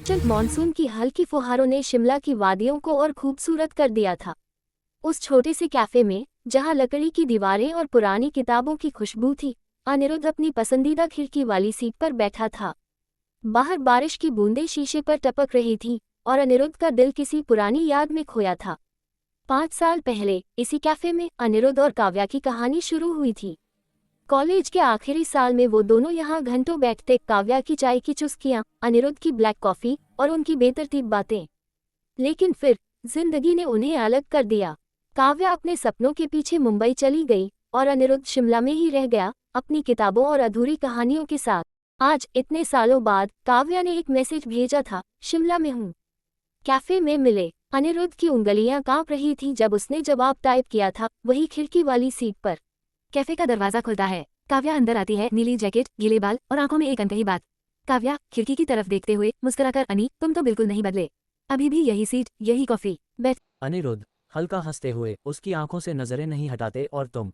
चल मानसून की हल्की फुहारों ने शिमला की वादियों को और खूबसूरत कर दिया था। उस छोटे से कैफे में, जहां लकड़ी की दीवारें और पुरानी किताबों की खुशबू थी, अनिरुद्ध अपनी पसंदीदा खिड़की वाली सीट पर बैठा था। बाहर बारिश की बूंदें शीशे पर टपक रही थीं और अनिरुद्ध का दिल किसी पुरानी याद में खोया था। 5 साल पहले इसी कैफे में अनिरुद्ध और काव्या की कहानी शुरू हुई थी। कॉलेज के आखिरी साल में वो दोनों यहाँ घंटों बैठते, काव्या की चाय की चुस्कियाँ, अनिरुद्ध की ब्लैक कॉफी और उनकी बेतरतीब बातें। लेकिन फिर जिंदगी ने उन्हें अलग कर दिया। काव्या अपने सपनों के पीछे मुंबई चली गई और अनिरुद्ध शिमला में ही रह गया, अपनी किताबों और अधूरी कहानियों के साथ। आज इतने सालों बाद काव्या ने एक मैसेज भेजा था, शिमला में हूँ। कैफे में मिले। अनिरुद्ध की उंगलियां कांप रही थीं जब उसने जवाब टाइप किया था, वही खिड़की वाली सीट पर। कैफे का दरवाजा खुलता है। काव्या अंदर आती है, नीली जैकेट, गीले बाल और आंखों में एक अनकही बात। काव्या खिड़की की तरफ देखते हुए मुस्कुराकर, अनी तुम तो बिल्कुल नहीं बदले, अभी भी यही सीट, यही कॉफी, बैठ। अनिरुद्ध हल्का हंसते हुए उसकी आंखों से नजरें नहीं हटाते, और तुम,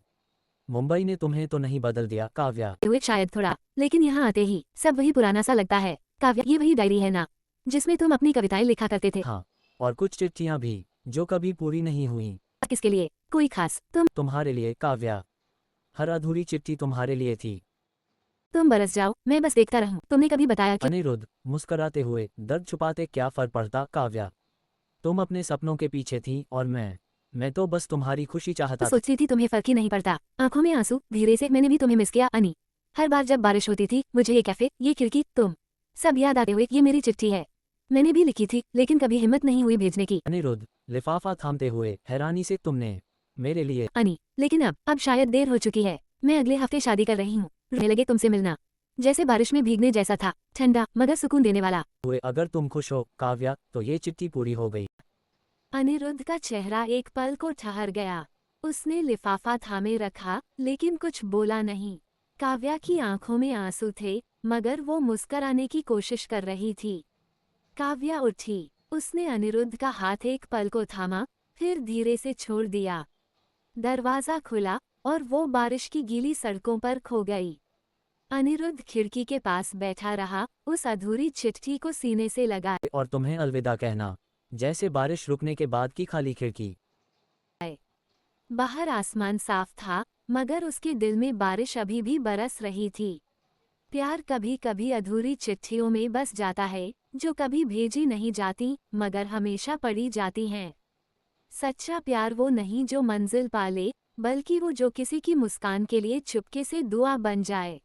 मुंबई ने तुम्हें तो नहीं बदल दिया काव्या। हुए शायद थोड़ा, लेकिन यहाँ आते ही सब वही पुराना सा लगता है। काव्या, ये वही डायरी है ना, जिसमें तुम अपनी कविताएं लिखा करते थे? हाँ, और कुछ चिट्ठियां भी जो कभी पूरी नहीं हुई। किसके लिए? कोई खास? तुम्हारे लिए काव्या, हर अधूरी चिट्ठी तुम्हारे लिए थी। तुम बरस जाओ, मैं बस देखता रहूं। तुमने कभी बताया कि अनिरुद्ध मुस्कराते हुए, दर्द छुपाते क्या फर्क पड़ता काव्या, तुम अपने सपनों के पीछे थी और मैं तो बस तुम्हारी खुशी चाहता था। सोचती थी तुम्हें फर्क ही नहीं पड़ता। आंखों में आंसू, धीरे से, मैंने भी तुम्हें मिस किया अनी। हर बार जब बारिश होती थी, मुझे ये कैफे, ये खिड़की, तुम सब याद आते हुए, ये मेरी चिट्ठी है, मैंने भी लिखी थी, लेकिन कभी हिम्मत नहीं हुई भेजने की। अनिरुद्ध लिफाफा थामते हुए हैरानी से, तुमने मेरे लिए? अनी, लेकिन अब शायद देर हो चुकी है। मैं अगले हफ्ते शादी कर रही हूँ। रोने लगे तुमसे मिलना, जैसे बारिश में भीगने जैसा था, ठंडा मगर सुकून देने वाला। हुए अगर तुम खुश हो काव्या, तो ये चिट्ठी पूरी हो गई। अनिरुद्ध का चेहरा एक पल को ठहर गया। उसने लिफाफा थामे रखा, लेकिन कुछ बोला नहीं। काव्या की आंखों में आंसू थे, मगर वो मुस्कराने की कोशिश कर रही थी। काव्या उठी। उसने अनिरुद्ध का हाथ एक पल को थामा, फिर धीरे से छोड़ दिया। दरवाजा खुला और वो बारिश की गीली सड़कों पर खो गई। अनिरुद्ध खिड़की के पास बैठा रहा, उस अधूरी चिट्ठी को सीने से लगाए। और तुम्हें अलविदा कहना, जैसे बारिश रुकने के बाद की खाली खिड़की। बाहर आसमान साफ था, मगर उसके दिल में बारिश अभी भी बरस रही थी। प्यार कभी कभी अधूरी चिट्ठियों में बस जाता है, जो कभी भेजी नहीं जाती मगर हमेशा पड़ी जाती हैं। सच्चा प्यार वो नहीं जो मंजिल पाले, बल्कि वो जो किसी की मुस्कान के लिए चुपके से दुआ बन जाए।